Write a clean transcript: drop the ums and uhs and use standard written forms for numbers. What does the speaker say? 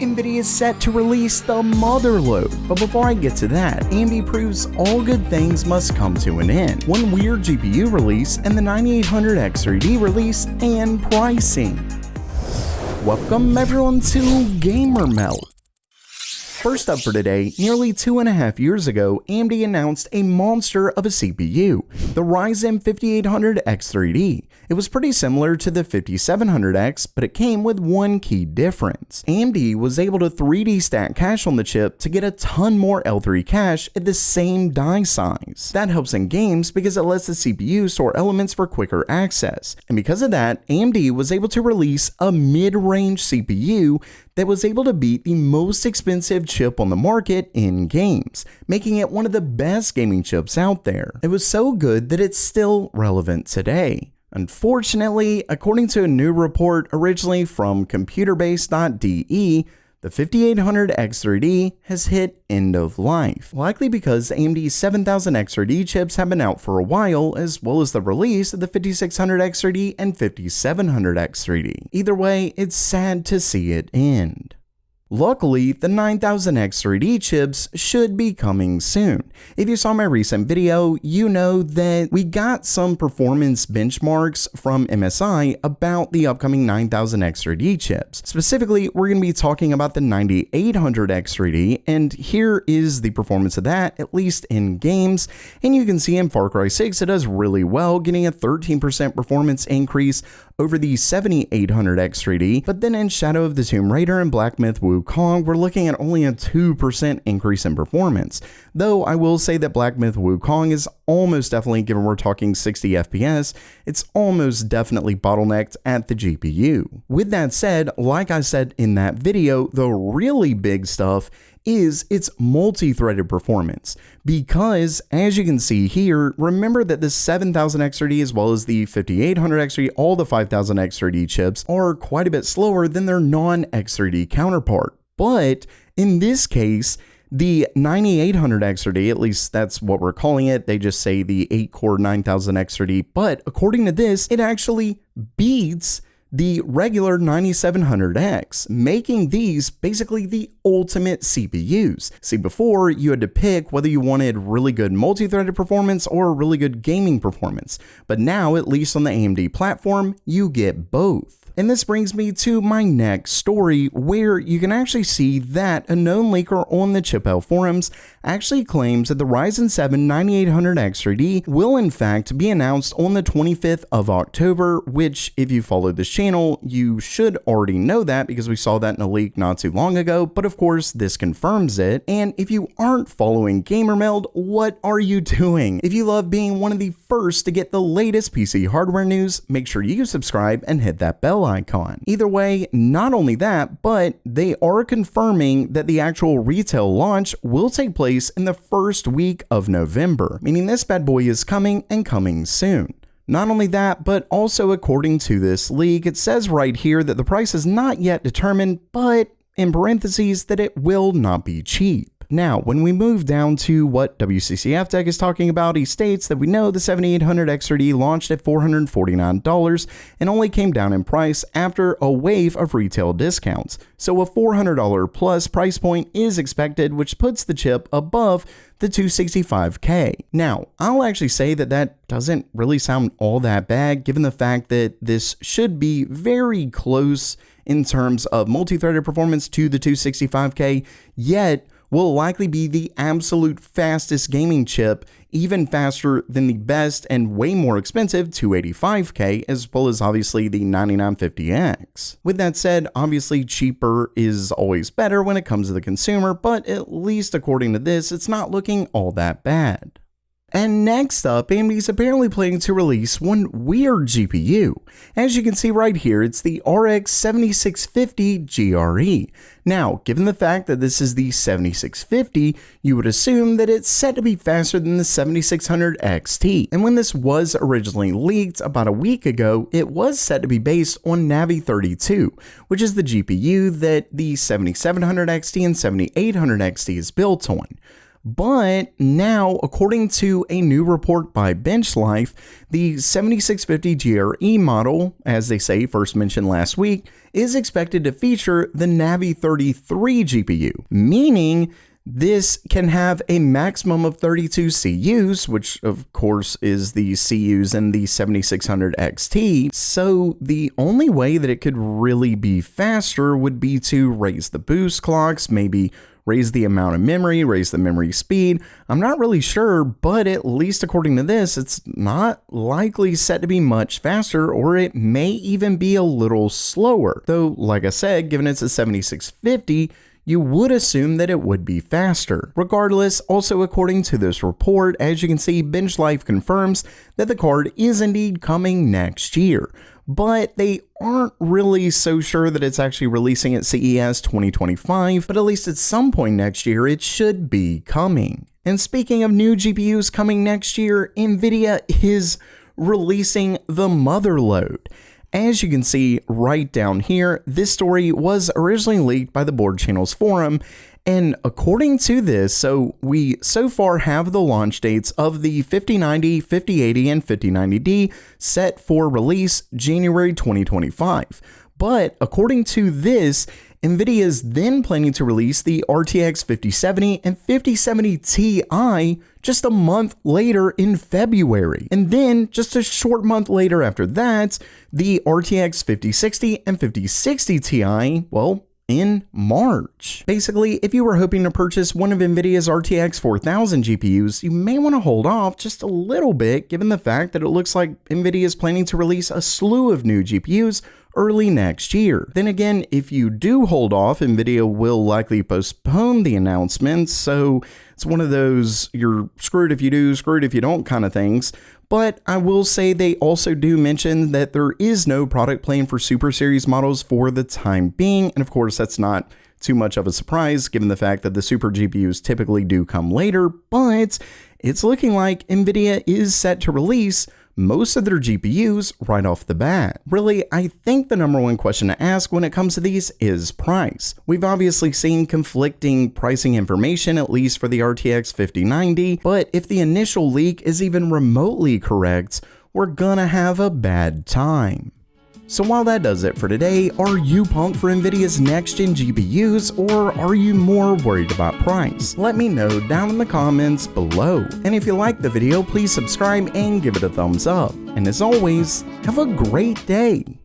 Nvidia is set to release the Motherload, but before I get to that, AMD proves all good things must come to an end. One weird GPU release and the 9800X3D release and pricing. Welcome everyone to Gamer Melt. First up for today, nearly 2.5 years ago, AMD announced a monster of a CPU, the Ryzen 5800X3D. It was pretty similar to the 5700X, but it came with one key difference. AMD was able to 3D stack cache on the chip to get a ton more L3 cache at the same die size. That helps in games because it lets the CPU store elements for quicker access. And because of that, AMD was able to release a mid-range CPU that was able to beat the most expensive chip on the market in games, making it one of the best gaming chips out there. It was so good that it's still relevant today. Unfortunately, according to a new report originally from computerbase.de, the 5800X3D has hit end of life, likely because AMD's 7000X3D chips have been out for a while, as well as the release of the 5600X3D and 5700X3D. Either way, it's sad to see it end. Luckily, the 9000X3D chips should be coming soon. If you saw my recent video, you know that we got some performance benchmarks from MSI about the upcoming 9000X3D chips. Specifically, we're going to be talking about the 9800X3D, and here is the performance of that, at least in games. And you can see in Far Cry 6, it does really well, getting a 13% performance increase over the 7800X3D, but then in Shadow of the Tomb Raider and Black Myth Wukong, we're looking at only a 2% increase in performance. Though I will say that Black Myth Wukong is almost definitely, given we're talking 60 FPS, it's almost definitely bottlenecked at the GPU. With that said, like I said in that video, the really big stuff is its multi-threaded performance, because as you can see here, remember that the 7000X3D as well as the 5800X3D, all the 5000X3D chips are quite a bit slower than their non-X3D counterpart. But in this case, the 9800X3D, at least that's what we're calling it, they just say the 8-core 9000X3D, but according to this, it actually beats the regular 9700X, making these basically the ultimate CPUs. See, before you had to pick whether you wanted really good multi-threaded performance or really good gaming performance, but now, at least on the AMD platform, you get both. And this brings me to my next story, where you can actually see that a known leaker on the ChipHell forums actually claims that the Ryzen 7 9800X3D will in fact be announced on the 25th of October, which if you followed this channel, you should already know that because we saw that in a leak not too long ago, but of course this confirms it. And if you aren't following GamerMeld, what are you doing? If you love being one of the first to get the latest PC hardware news, make sure you subscribe and hit that bell icon. Either way, not only that, but they are confirming that the actual retail launch will take place in the first week of November, meaning this bad boy is coming and coming soon. Not only that, but also according to this leak, it says right here that the price is not yet determined, but in parentheses that it will not be cheap. Now, when we move down to what WCCF Tech is talking about, he states that we know the 7800X3D launched at $449 and only came down in price after a wave of retail discounts. So a $400 plus price point is expected, which puts the chip above the $265K. Now, I'll actually say that that doesn't really sound all that bad, given the fact that this should be very close in terms of multi-threaded performance to the $265K, yet will likely be the absolute fastest gaming chip, even faster than the best and way more expensive 285K, as well as obviously the 9950X. With that said, obviously cheaper is always better when it comes to the consumer, but at least according to this, it's not looking all that bad. And next up, AMD is apparently planning to release one weird GPU. As you can see right here, it's the RX 7650 GRE. Now, given the fact that this is the 7650, you would assume that it's set to be faster than the 7600 XT. And when this was originally leaked about a week ago, it was set to be based on Navi 32, which is the GPU that the 7700 XT and 7800 XT is built on. But now, according to a new report by BenchLife, the 7650 GRE model, as they say, first mentioned last week, is expected to feature the Navi 33 GPU, meaning this can have a maximum of 32 CUs, which of course is the CUs in the 7600 XT. So the only way that it could really be faster would be to raise the boost clocks, maybe raise the amount of memory, raise the memory speed. I'm not really sure, but at least according to this, it's not likely set to be much faster, or it may even be a little slower. Though, like I said, given it's a 7650, you would assume that it would be faster. Regardless, also according to this report, as you can see, BenchLife confirms that the card is indeed coming next year, but they aren't really so sure that it's actually releasing at CES 2025, but at least at some point next year, it should be coming. And speaking of new GPUs coming next year, Nvidia is releasing the Motherload. As you can see right down here, this story was originally leaked by the Board Channels forum, and according to this, so we so far have the launch dates of the 5090, 5080, and 5090D set for release January 2025. But according to this, Nvidia is then planning to release the RTX 5070 and 5070 Ti just a month later in February. And then just a short month later after that, the RTX 5060 and 5060 Ti, well, in March. Basically, if you were hoping to purchase one of Nvidia's RTX 4000 GPUs, you may want to hold off just a little bit given the fact that it looks like Nvidia is planning to release a slew of new GPUs early next year. Then again, if you do hold off, Nvidia will likely postpone the announcement, so it's one of those you're screwed if you do, screwed if you don't kind of things. But I will say they also do mention that there is no product plan for Super Series models for the time being, and of course that's not too much of a surprise given the fact that the Super GPUs typically do come later, but it's looking like Nvidia is set to release most of their GPUs right off the bat. Really, I think the number one question to ask when it comes to these is price. We've obviously seen conflicting pricing information, at least for the RTX 5090, but if the initial leak is even remotely correct, we're gonna have a bad time. So while that does it for today, are you pumped for Nvidia's next-gen GPUs, or are you more worried about price? Let me know down in the comments below. And if you liked the video, please subscribe and give it a thumbs up. And as always, have a great day.